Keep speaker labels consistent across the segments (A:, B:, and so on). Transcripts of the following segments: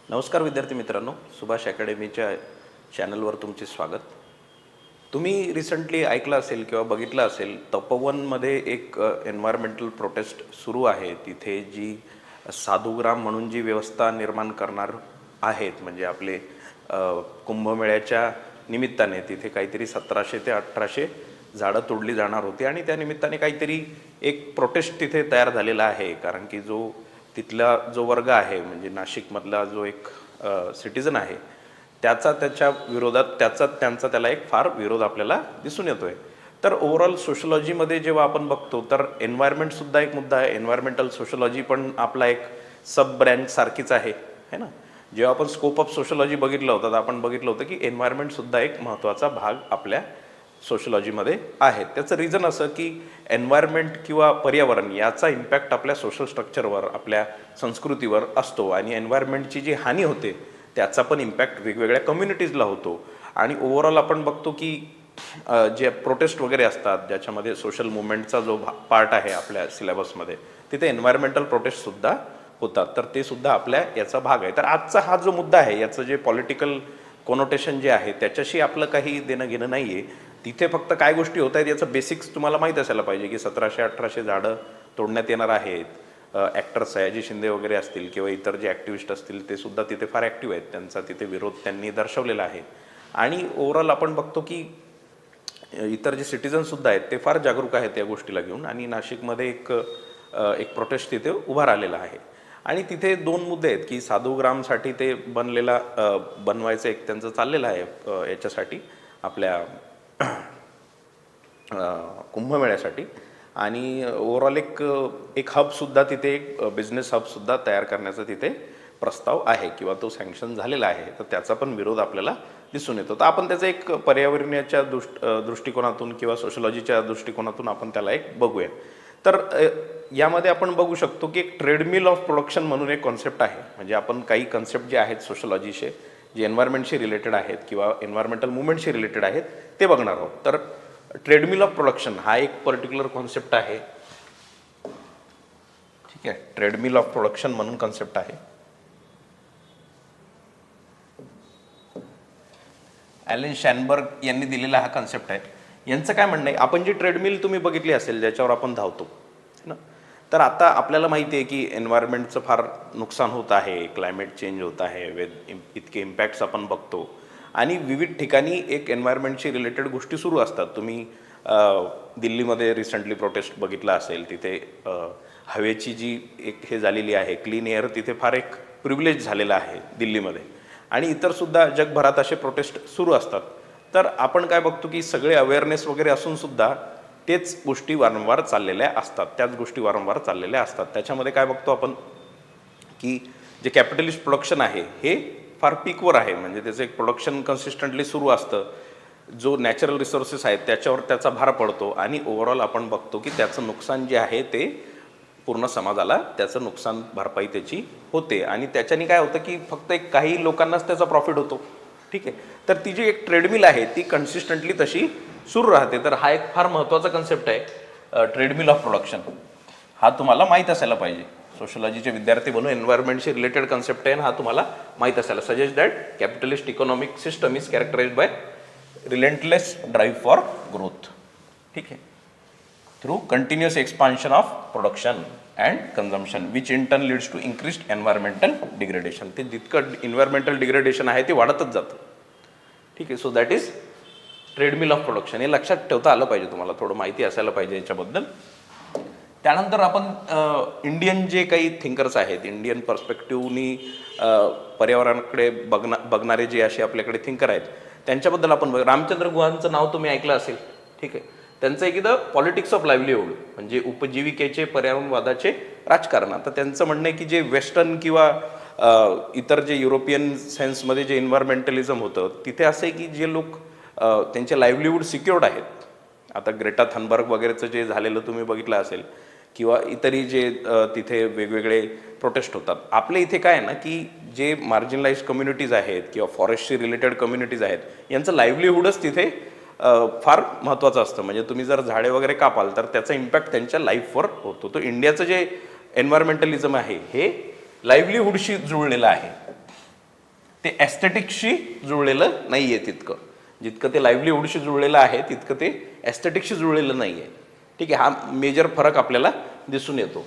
A: नमस्कार विद्यार्थी मित्रांनो, सुभाष अकॅडमीच्या चॅनलवर तुमचे स्वागत. तुम्ही रिसेंटली ऐकलं असेल किंवा बघितलं असेल, तपोवनमध्ये एक एन्व्हायरमेंटल प्रोटेस्ट सुरू आहे. तिथे जी साधुग्राम म्हणून जी व्यवस्था निर्माण करणार आहेत, म्हणजे आपले कुंभमेळ्याच्या निमित्ताने तिथे काहीतरी 1700 ते 1800 झाडं तोडली जाणार होती आणि त्या निमित्ताने काहीतरी एक प्रोटेस्ट तिथे तयार झालेला आहे. कारण की तिथला जो वर्ग आहे, म्हणजे नाशिकमधला जो एक सिटिझन आहे, त्याच्या विरोधात त्याला एक फार विरोध आपल्याला दिसून येतोय. तर ओव्हरऑल सोशलॉजीमध्ये जेव्हा आपण बघतो तर एन्व्हायरमेंटसुद्धा एक मुद्दा आहे. एन्व्हायरमेंटल सोशलॉजी पण आपला एक सब ब्रँच सारखीच आहे ना. जेव्हा आपण स्कोप ऑफ सोशलॉजी बघितलं होतं तर आपण बघितलं होतं की एन्व्हायरमेंटसुद्धा एक महत्त्वाचा भाग आपल्या सोशलॉजीमध्ये आहे. त्याचं रिझन असं की एन्व्हायरमेंट किंवा पर्यावरण याचा इम्पॅक्ट आपल्या सोशल स्ट्रक्चरवर, आपल्या संस्कृतीवर असतो आणि एन्व्हायरमेंटची जी हानी होते त्याचा पण इम्पॅक्ट वेगवेगळ्या कम्युनिटीजला होतो. आणि ओव्हरऑल आपण बघतो की जे प्रोटेस्ट वगैरे असतात, ज्याच्यामध्ये सोशल मुवमेंटचा जो पार्ट आहे आपल्या सिलेबसमध्ये, तिथे एन्व्हायरमेंटल प्रोटेस्टसुद्धा होतात. तर ते सुद्धा आपल्या याचा भाग आहे. तर आजचा हा जो मुद्दा आहे, याचं जे पॉलिटिकल कोनोटेशन जे आहे त्याच्याशी आपलं काही देणं घेणं नाही आहे. तिथे फक्त काय गोष्टी होत आहेत याचं बेसिक्स तुम्हाला माहीत असायला पाहिजे की 1700-1800 झाडं तोडण्यात येणार आहेत. ॲक्टर्स सयाजी शिंदे वगैरे असतील किंवा इतर जे ॲक्टिव्हिस्ट असतील ते सुद्धा तिथे फार ॲक्टिव्ह आहेत. त्यांचा तिथे विरोध त्यांनी दर्शवलेला आहे. आणि ओव्हरऑल आपण बघतो की इतर जे सिटिझनसुद्धा आहेत ते फार जागरूक आहेत या गोष्टीला घेऊन. आणि नाशिकमध्ये एक प्रोटेस्ट तिथे उभा राहिलेला आहे. आणि तिथे 2 मुद्दे आहेत की साधुग्रामसाठी ते बनवायचं एक त्यांचं चाललेलं आहे, याच्यासाठी आपल्या कुंभमेळ्यासाठी. आणि ओव्हरऑल एक हबसुद्धा तिथे, एक बिझनेस हबसुद्धा तयार करण्याचा तिथे प्रस्ताव आहे किंवा तो सँक्शन झालेला आहे. तर त्याचा पण विरोध आपल्याला दिसून येतो. तर आपण त्याचं एक पर्यावरणाच्या दृष्टिकोनातून किंवा सोशलॉजीच्या दृष्टिकोनातून आपण त्याला एक बघूया. तर यामध्ये आपण बघू शकतो की एक ट्रेडमिल ऑफ प्रोडक्शन म्हणून एक कॉन्सेप्ट आहे. म्हणजे आपण काही कन्सेप्ट जे आहेत सोशलॉजीचे, जे एन्व्हायरमेंटशी रिलेटेड आहेत किंवा एन्व्हायरमेंटल मुवमेंटशी रिलेटेड आहेत, ते बघणार आहोत. तर ट्रेडमिल ऑफ प्रोडक्शन हा एक पर्टिक्युलर कॉन्सेप्ट आहे. ठीक आहे, ट्रेडमिल ऑफ प्रोडक्शन म्हणून कॉन्सेप्ट आहे. ॲलन शॅनबर्ग यांनी दिलेला हा कॉन्सेप्ट आहे. यांचं काय म्हणणं आहे, आपण जी ट्रेडमिल तुम्ही बघितली असेल ज्याच्यावर आपण धावतो ना, तर आता आपल्याला माहिती आहे की एन्व्हायरमेंटचं फार नुकसान होत आहे, क्लायमेट चेंज होत आहे, इतके इम्पॅक्ट्स आपण बघतो आणि विविध ठिकाणी एक एन्व्हायरमेंटशी रिलेटेड गोष्टी सुरू असतात. तुम्ही दिल्लीमध्ये रिसेंटली प्रोटेस्ट बघितला असेल. तिथे हवेची जी एक झालेली आहे, क्लीन एअर, तिथे फार एक प्रिव्हिलेज झालेला आहे दिल्लीमध्ये. आणि इतरसुद्धा जगभरात असे प्रोटेस्ट सुरू असतात. तर आपण काय बघतो की सगळे अवेअरनेस वगैरे असूनसुद्धा तेच गोष्टी वारंवार चाललेल्या असतात, त्याच गोष्टी वारंवार चाललेल्या असतात. त्याच्यामध्ये काय बघतो आपण की जे कॅपिटलिस्ट प्रोडक्शन आहे हे फार पीकवर आहे. म्हणजे त्याचं एक प्रोडक्शन कन्सिस्टंटली सुरू असतं. जो नॅचरल रिसोर्सेस आहेत त्याच्यावर त्याचा भार पडतो आणि ओव्हरऑल आपण बघतो की त्याचं नुकसान जे आहे ते पूर्ण समाजाला त्याचं नुकसान भरपाई त्याची होते. आणि त्याच्याने काय होतं की फक्त एक काही लोकांनाच त्याचा प्रॉफिट होतो. ठीक आहे, तर ती जी एक ट्रेडमिल आहे ती कन्सिस्टंटली तशी सुरू राहते. तर हा एक फार महत्त्वाचा कन्सेप्ट आहे, ट्रेडमिल ऑफ प्रोडक्शन. हा तुम्हाला माहीत असायला पाहिजे. सोशलॉजीचे विद्यार्थी म्हणून एन्व्हायरमेंटशी रिलेटेड कन्सेप्ट आहे, हा तुम्हाला माहीत असायला. Suggest that capitalist economic system is characterized by relentless drive for growth. ठीक आहे, through continuous expansion of production and consumption which in turn leads to increased environmental degradation. ते जितकं एन्व्हायरमेंटल डिग्रेडेशन आहे ते वाढतच जातं. ठीक आहे, so that is treadmill of production. हे लक्षात ठेवता आलं पाहिजे, तुम्हाला थोडं माहिती असायला पाहिजे याच्याबद्दल. त्यानंतर आपण इंडियन जे काही थिंकर्स आहेत, इंडियन पर्स्पेक्टिव्हनी पर्यावरणाकडे बघणारे जे असे आपल्याकडे थिंकर आहेत त्यांच्याबद्दल आपण रामचंद्र गुहांचं नाव तुम्ही ऐकलं असेल. ठीक आहे, त्यांचं एक पॉलिटिक्स ऑफ लाईव्हलीहूड म्हणजे उपजीविकेचे पर्यावरणवादाचे राजकारण. आता त्यांचं म्हणणं आहे की जे वेस्टर्न किंवा इतर जे युरोपियन सेन्समध्ये जे एन्व्हायरमेंटलिझम होतं तिथे असं आहे की जे लोक त्यांचे लाईव्हलीहूड सिक्युअर्ड आहेत. आता ग्रेटा थनबर्ग वगैरेचं जे झालेलं तुम्ही बघितलं असेल किंवा इतरही जे तिथे वेगवेगळे प्रोटेस्ट होतात. आपल्या इथे काय आहे ना की जे मार्जिनलाइज कम्युनिटीज आहेत किंवा फॉरेस्टशी रिलेटेड कम्युनिटीज आहेत यांचं लाईव्हलीहूडच तिथे फार महत्त्वाचं असतं. म्हणजे तुम्ही जर झाडे वगैरे कापाल तर त्याचा इम्पॅक्ट त्यांच्या लाईफवर होतो. तो इंडियाचं जे एन्व्हायरमेंटलिझम आहे हे लाईव्हलीहूडशी जुळलेलं आहे. ते ॲस्थेटिक्सशी जुळलेलं नाही आहे तितकं. जितकं ते लाईव्हलीहूडशी जुळलेलं आहे तितकं ते ॲस्थेटिक्सशी जुळलेलं नाही आहे. ठीक आहे, हा मेजर फरक आपल्याला दिसून येतो.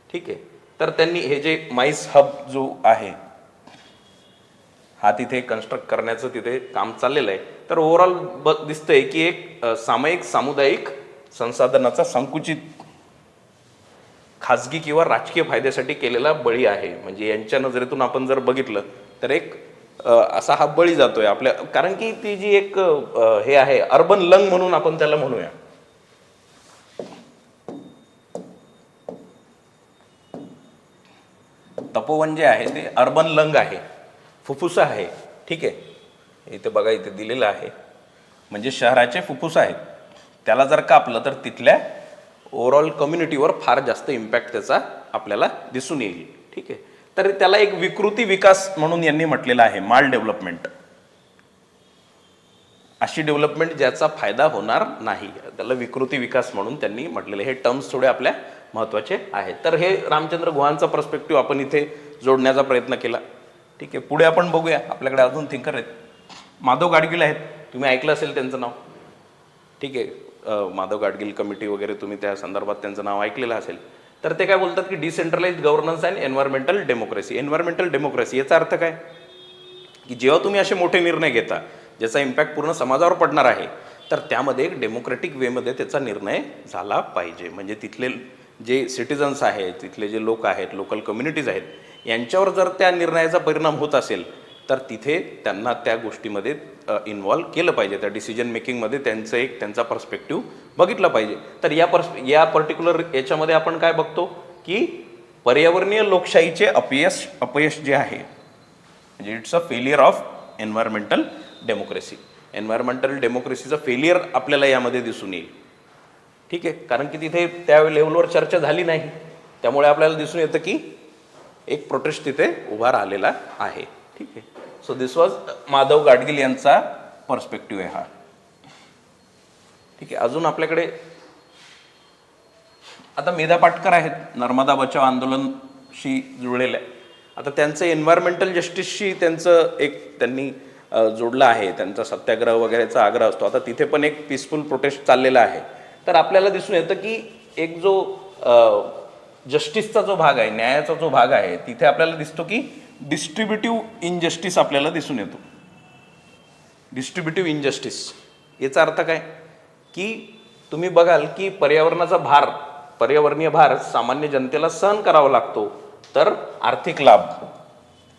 A: ठीक आहे, तर त्यांनी हे जे माईस हब जो आहे हा तिथे कन्स्ट्रक्ट करण्याचं तिथे काम चाललेलं आहे. तर ओव्हरऑल दिसतंय की एक सामायिक सामुदायिक संसाधनाचा संकुचित खाजगी किंवा राजकीय फायद्यासाठी केलेला बळी आहे. म्हणजे यांच्या नजरेतून आपण जर बघितलं तर एक असा हा बळी जातोय आपल्या, कारण की ती जी एक हे आहे अर्बन लंग म्हणून आपण त्याला म्हणूया. तपोवन जे आहे ते अर्बन लंग आहे, फुफ्फुस आहे. ठीक आहे, इथे बघा इथे दिलेलं आहे, म्हणजे शहराचे फुफ्फुस आहेत. त्याला जर कापलं तर तिथल्या ओव्हरऑल कम्युनिटीवर फार जास्त इम्पॅक्ट त्याचा आपल्याला दिसून येईल. ठीक आहे, तर त्याला एक विकृती विकास म्हणून यांनी म्हटलेलं आहे, माल डेव्हलपमेंट. अशी डेव्हलपमेंट ज्याचा फायदा होणार नाही, त्याला विकृती विकास म्हणून त्यांनी म्हटलेले. हे टर्म्स थोडे आपल्या महत्त्वाचे आहेत. तर हे रामचंद्र गुहांचा पर्स्पेक्टिव्ह आपण इथे जोडण्याचा प्रयत्न केला. ठीक आहे, पुढे आपण बघूया. आपल्याकडे अजून थिंकर आहेत, माधव गाडगीळ आहेत, तुम्ही ऐकलं असेल त्यांचं नाव. ठीक आहे, माधव गाडगीळ कमिटी वगैरे तुम्ही त्या संदर्भात त्यांचं नाव ऐकलेलं असेल. तर ते काय बोलतात की decentralized governance and environmental democracy. Environmental democracy याचा अर्थ काय की जेव्हा तुम्ही असे मोठे निर्णय घेता ज्याचा इम्पॅक्ट पूर्ण समाजावर पडणार आहे, तर त्यामध्ये एक डेमोक्रॅटिक वेमध्ये त्याचा निर्णय झाला पाहिजे. म्हणजे तिथले जे सिटिझन्स आहेत, तिथले जे लोक आहेत, लोकल कम्युनिटीज आहेत, यांच्यावर जर त्या निर्णयाचा परिणाम होत असेल तर तिथे त्यांना त्या गोष्टीमध्ये इन्व्हॉल्व केलं पाहिजे. त्या डिसिजन मेकिंगमध्ये त्यांचा पर्स्पेक्टिव्ह बघितला पाहिजे. तर या पर्टिक्युलर याच्यामध्ये आपण काय बघतो की पर्यावरणीय लोकशाहीचे अपयश जे आहे, म्हणजे it's a failure of environmental democracy. Environmental डेमोक्रेसीचं फेलियर आपल्याला यामध्ये दिसून येईल. ठीक आहे, कारण की तिथे त्या लेवलवर चर्चा झाली नाही, त्यामुळे आपल्याला दिसून येतं की एक प्रोटेस्ट तिथे उभा राहिलेला आहे. ठीक आहे, so this was Madhav Gadgil यांचा पर्स्पेक्टिव्ह आहे हा. ठीक आहे, अजून आपल्याकडे आता मेधा पाटकर आहेत, नर्मदा बचाव आंदोलनशी जुळलेल्या. आता त्यांचं एन्व्हायरमेंटल जस्टिसशी त्यांनी जोडलं आहे. त्यांचा सत्याग्रह वगैरेचा आग्रह असतो. आता तिथे पण एक पीसफुल प्रोटेस्ट चाललेला आहे. तर आपल्याला दिसून येतं की एक जो जस्टिसचा जो भाग आहे, न्यायाचा जो भाग आहे, तिथे आपल्याला दिसतो की डिस्ट्रीब्युटिव्ह इनजस्टिस आपल्याला दिसून येतो. डिस्ट्रीब्युटिव्ह इनजस्टिस याचा अर्थ काय की तुम्ही बघाल की पर्यावरणीय भार सामान्य जनतेला सहन करावा लागतो, तर आर्थिक लाभ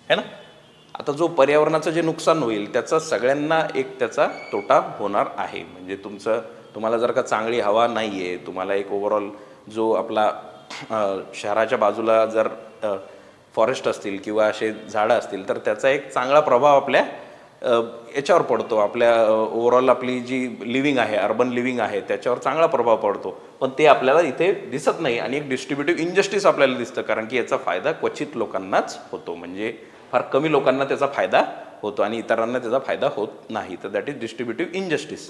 A: है ना. आता जो पर्यावरणाचं जे नुकसान होईल त्याचा सगळ्यांना एक त्याचा तोटा होणार आहे. म्हणजे तुम्हाला जर का चांगली हवा नाही आहे, तुम्हाला एक ओव्हरऑल जो आपला शहराच्या बाजूला जर फॉरेस्ट असतील किंवा असे झाडं असतील तर त्याचा एक चांगला प्रभाव आपल्या याच्यावर पडतो. आपल्या ओव्हरऑल आपली जी लिव्हिंग आहे, अर्बन लिव्हिंग आहे, त्याच्यावर चांगला प्रभाव पडतो. पण ते आपल्याला इथे दिसत नाही आणि एक डिस्ट्रीब्युटिव्ह इनजस्टिस आपल्याला दिसतं, कारण की याचा फायदा क्वचित लोकांनाच होतो. म्हणजे फार कमी लोकांना त्याचा फायदा होतो आणि इतरांना त्याचा फायदा होत नाही. तर दॅट इज डिस्ट्रीब्युटिव्ह इनजस्टिस.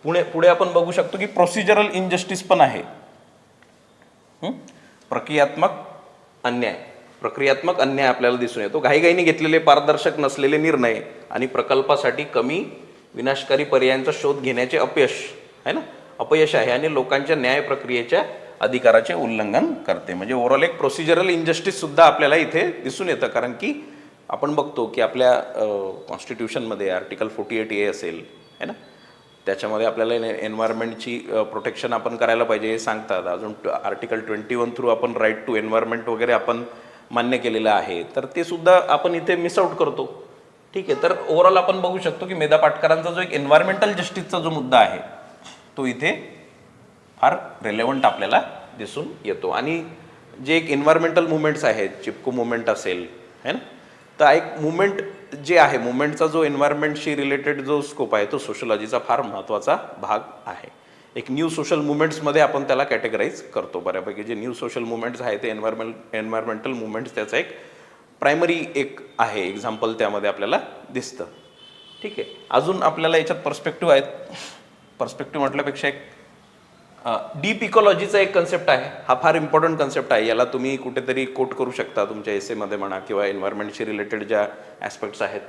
A: पुढे आपण बघू शकतो की प्रोसिजरल इनजस्टिस पण आहे. प्रक्रियात्मक अन्याय आपल्याला दिसून येतो. घाईघाईने घेतलेले पारदर्शक नसलेले निर्णय आणि प्रकल्पासाठी कमी विनाशकारी पर्यायांचा शोध घेण्याचे अपयश आहे आणि लोकांच्या न्याय प्रक्रियेच्या अधिकाराचे उल्लंघन करते. म्हणजे ओव्हरऑल एक प्रोसिजरल इनजस्टिस सुद्धा आपल्याला इथे दिसून येतं. कारण की आपण बघतो की आपल्या कॉन्स्टिट्यूशनमध्ये आर्टिकल 48A असेल है ना, त्याच्यामध्ये आपल्याला एन्व्हायरमेंटची प्रोटेक्शन आपण करायला पाहिजे हे सांगतात. अजून आर्टिकल 21 थ्रू आपण राईट टू एन्व्हायरमेंट वगैरे आपण मान्य केलेलं आहे, तर ते सुद्धा आपण इथे मिस आउट करतो. ठीक आहे, तर ओव्हरऑल आपण बघू शकतो की मेधा पाटकरांचा जो एक एन्व्हायरमेंटल जस्टिसचा जो मुद्दा आहे तो इथे फार रेलेव्हंट आपल्याला दिसून येतो. आणि जे एक एन्व्हायरमेंटल मुवमेंट्स आहेत, चिपको मुवमेंट असेल है ना, तर एक मुवमेंट जे आहे, मुवमेंटचा जो एन्व्हायरमेंटशी रिलेटेड जो स्कोप आहे तो सोशलॉजीचा फार महत्त्वाचा भाग आहे. एक न्यू सोशल मुवमेंट्समध्ये आपण त्याला कॅटेगराईज करतो बऱ्यापैकी. जे न्यू सोशल मुवमेंट्स आहे ते एन्व्हायरमेंटल मुवमेंट्स त्याचा एक प्रायमरी एक आहे एक्झाम्पल त्यामध्ये आपल्याला दिसतं. ठीक आहे, अजून आपल्याला याच्यात पर्स्पेक्टिव्ह आहेत. पर्स्पेक्टिव्ह म्हटल्यापेक्षा एक डीप इकॉलॉजीचा एक कन्सेप्ट आहे. हा फार इम्पॉर्टंट कन्सेप्ट आहे. याला तुम्ही कुठेतरी कोट करू शकता तुमच्या एसेमध्ये म्हणा किंवा एन्व्हायरमेंटशी रिलेटेड ज्या ॲस्पेक्ट्स आहेत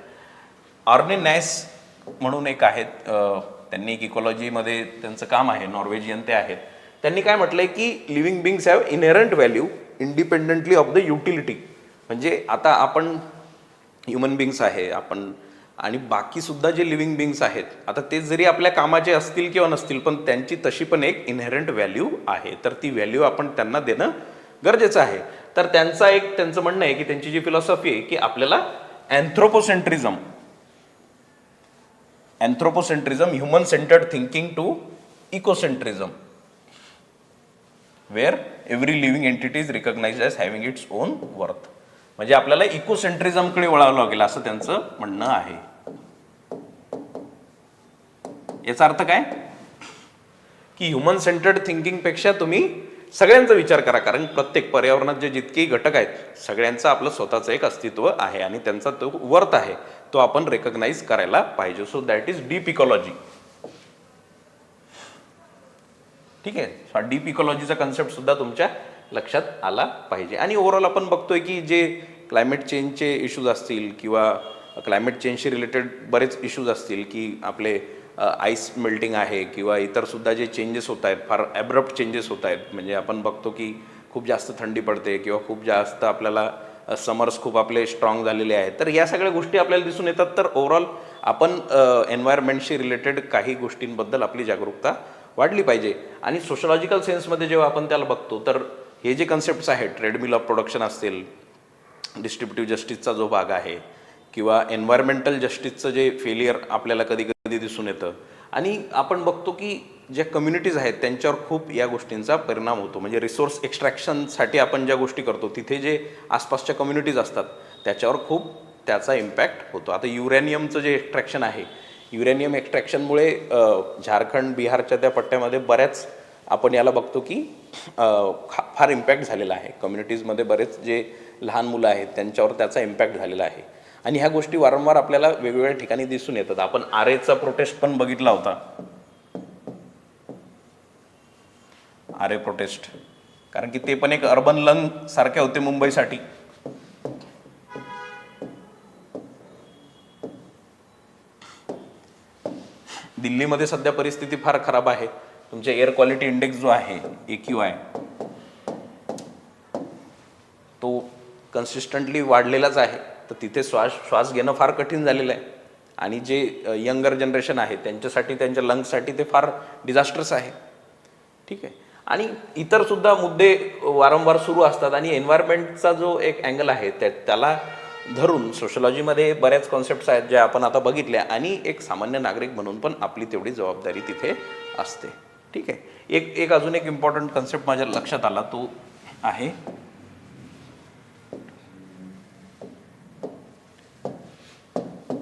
A: ऑर्ने नॅस म्हणून एक आहेत, त्यांनी एक इकॉलॉजीमध्ये त्यांचं काम आहे, नॉर्वेजियन ते आहेत. त्यांनी काय म्हटलंय की living beings have inherent value independently of the utility. म्हणजे आता आपण ह्युमन बिंग्स आहे आपण, आणि बाकी सुद्धा जे लिव्हिंग बिंग्स आहेत, आता ते जरी आपल्या कामाचे असतील किंवा नसतील, पण त्यांची तशी पण एक इनहेरंट व्हॅल्यू आहे. तर ती व्हॅल्यू आपण त्यांना देणं गरजेचं आहे. तर त्यांचं म्हणणं आहे की त्यांची जी फिलॉसॉफी आहे की आपल्याला anthropocentrism human centred thinking to ecocentrism, where every living entity is recognised as having its own worth. म्हणजे आपल्याला इकोसेंट्रिझमकडे वळावं लागेल असं त्यांचं म्हणणं आहे. याचा अर्थ काय की ह्युमन सेंटर्ड थिंकिंगपेक्षा तुम्ही सगळ्यांचा विचार करा, कारण प्रत्येक पर्यावरणात जे जितकेही घटक आहेत सगळ्यांचं आपलं स्वतःचं एक अस्तित्व आहे आणि त्यांचा तो वर्थ आहे, तो आपण रेकग्नाइज करायला पाहिजे. So that is deep ecology. ठीक आहे, हा डीप इकॉलॉजीचा कन्सेप्ट सुद्धा तुमच्या लक्षात आला पाहिजे. आणि ओव्हरऑल आपण बघतोय की जे क्लायमेट चेंजचे इश्यूज असतील किंवा क्लायमेट चेंजशी रिलेटेड बरेच इश्यूज असतील की आपले आईस मेल्टिंग आहे किंवा इतर सुद्धा जे चेंजेस होत आहेत, फार ॲब्रप्ट चेंजेस होत आहेत. म्हणजे आपण बघतो की खूप जास्त थंडी पडते किंवा खूप जास्त आपल्याला समर्स खूप आपले स्ट्रॉंग झालेले आहेत. तर या सगळ्या गोष्टी आपल्याला दिसून येतात. तर ओव्हरऑल आपण एन्व्हायरमेंटशी रिलेटेड काही गोष्टींबद्दल आपली जागरूकता वाढली पाहिजे. आणि सोशलॉजिकल सेन्समध्ये जेव्हा आपण त्याला बघतो तर हे जे कन्सेप्ट्स आहेत, ट्रेडमिल ऑफ प्रोडक्शन असतील, डिस्ट्रीब्युटिव्ह जस्टिसचा जो भाग आहे किंवा एन्व्हायरमेंटल जस्टिसचं जे फेलियर आपल्याला कधी कधी दिसून येतं, आणि आपण बघतो की ज्या कम्युनिटीज आहेत त्यांच्यावर खूप या गोष्टींचा परिणाम होतो. म्हणजे रिसोर्स एक्स्ट्रॅक्शनसाठी आपण ज्या गोष्टी करतो तिथे जे आसपासच्या कम्युनिटीज असतात त्याच्यावर खूप त्याचा इम्पॅक्ट होतो. आता युरॅनियमचं जे एक्स्ट्रॅक्शन आहे, युरॅनियम एक्स्ट्रॅक्शनमुळे झारखंड बिहारच्या त्या पट्ट्यामध्ये बऱ्याच आपण याला बघतो की फार इम्पॅक्ट झालेला आहे. कम्युनिटीजमध्ये बरेच जे लहान मुलं आहेत त्यांच्यावर त्याचा इम्पॅक्ट झालेला आहे. आणि ह्या गोष्टी वारंवार आपल्याला वेगवेगळ्या ठिकाणी दिसून येतात. आपण आरेचा प्रोटेस्ट पण बघितला होता, आरे प्रोटेस्ट, कारण की ते पण एक अर्बन लंग सारखे होते मुंबईसाठी. दिल्लीमध्ये सध्या परिस्थिती फार खराब आहे. तुमचे एअर क्वालिटी इंडेक्स जो आहे AQI तो कन्सिस्टंटली वाढलेलाच आहे. तर तिथे श्वास घेणं फार कठीण झालेलं आहे. आणि जे यंगर जनरेशन आहे त्यांच्यासाठी, त्यांच्या लंग्ससाठी ते फार डिझास्टर्स आहे. ठीक आहे. आणि इतर सुद्धा मुद्दे वारंवार सुरू असतात. आणि एन्व्हायरमेंटचा जो एक अँगल आहे त्याला धरून सोशलॉजीमध्ये बऱ्याच कॉन्सेप्ट्स आहेत ज्या आपण आता बघितल्या, आणि एक सामान्य नागरिक म्हणून पण आपली तेवढी जबाबदारी तिथे असते. ठीक आहे. एक अजून एक इम्पॉर्टंट कन्सेप्ट माझ्या लक्षात आला, तो आहे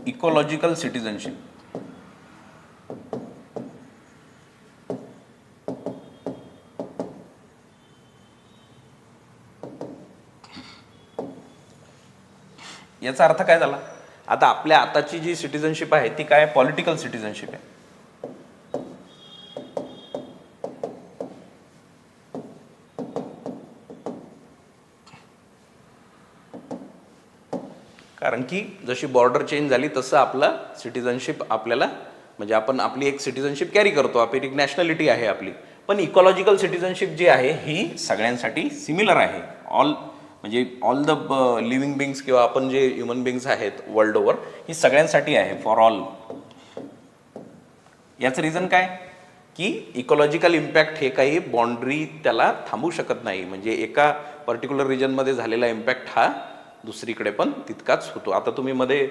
A: इकॉलॉजिकल सिटिझनशिप. याचा अर्थ काय झाला, आता आपल्या आताची जी सिटिझनशिप आहे ती काय, पॉलिटिकल सिटिझनशिप आहे. कारण की जशी बॉर्डर चेंज झाली तसं आपलं सिटिझनशिप आपल्याला, म्हणजे आपण आपली एक सिटिझनशिप कॅरी करतो, आपली एक नॅशनॅलिटी आहे आपली. पण इकॉलॉजिकल सिटिझनशिप जी आहे ही सगळ्यांसाठी सिमिलर आहे. म्हणजे ऑल द लिव्हिंग बिंग्स किंवा आपण जे ह्युमन बिंग्स आहेत वर्ल्ड ओव्हर, ही सगळ्यांसाठी आहे, फॉर ऑल. याचं रिझन काय की इकॉलॉजिकल इम्पॅक्ट हे काही बाउंड्री त्याला थांबू शकत नाही. म्हणजे एका पर्टिक्युलर रिजनमध्ये झालेला इम्पॅक्ट हा दुसरीकडे पण तितकाच होतो. आता तुम्ही मध्ये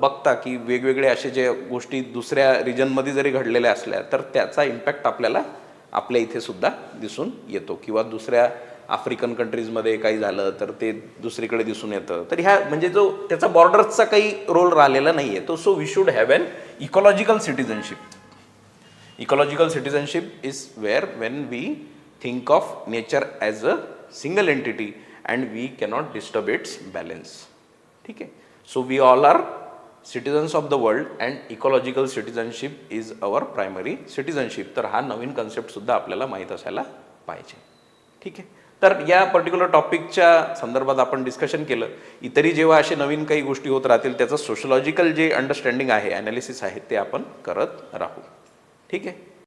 A: बघता की वेगवेगळे असे जे गोष्टी दुसऱ्या रिजनमध्ये जरी घडलेल्या असल्या तर त्याचा इम्पॅक्ट आपल्याला आपल्या इथे सुद्धा दिसून येतो. किंवा दुसऱ्या आफ्रिकन कंट्रीजमध्ये काही झालं तर ते दुसरीकडे दिसून येतं. तर ह्या म्हणजे जो त्याचा बॉर्डर्सचा काही रोल राहिलेला नाही आहे तो. So we should have an ecological citizenship. Ecological citizenship is where when we think of nature as a single entity and we cannot disturb its balance. ठीक आहे. So we all are citizens of the world and ecological citizenship is our primary citizenship. तर हा नवीन concept सुद्धा आपल्याला माहीत असायला पाहिजे. ठीक आहे. तर या पर्टिक्युलर टॉपिकच्या संदर्भात आपण डिस्कशन केलं. इतरही जेव्हा असे नवीन काही गोष्टी होत राहतील त्याचं सोशलॉजिकल जे अंडरस्टँडिंग आहे, ॲनालिसिस आहे, ते आपण करत राहू. ठीक आहे.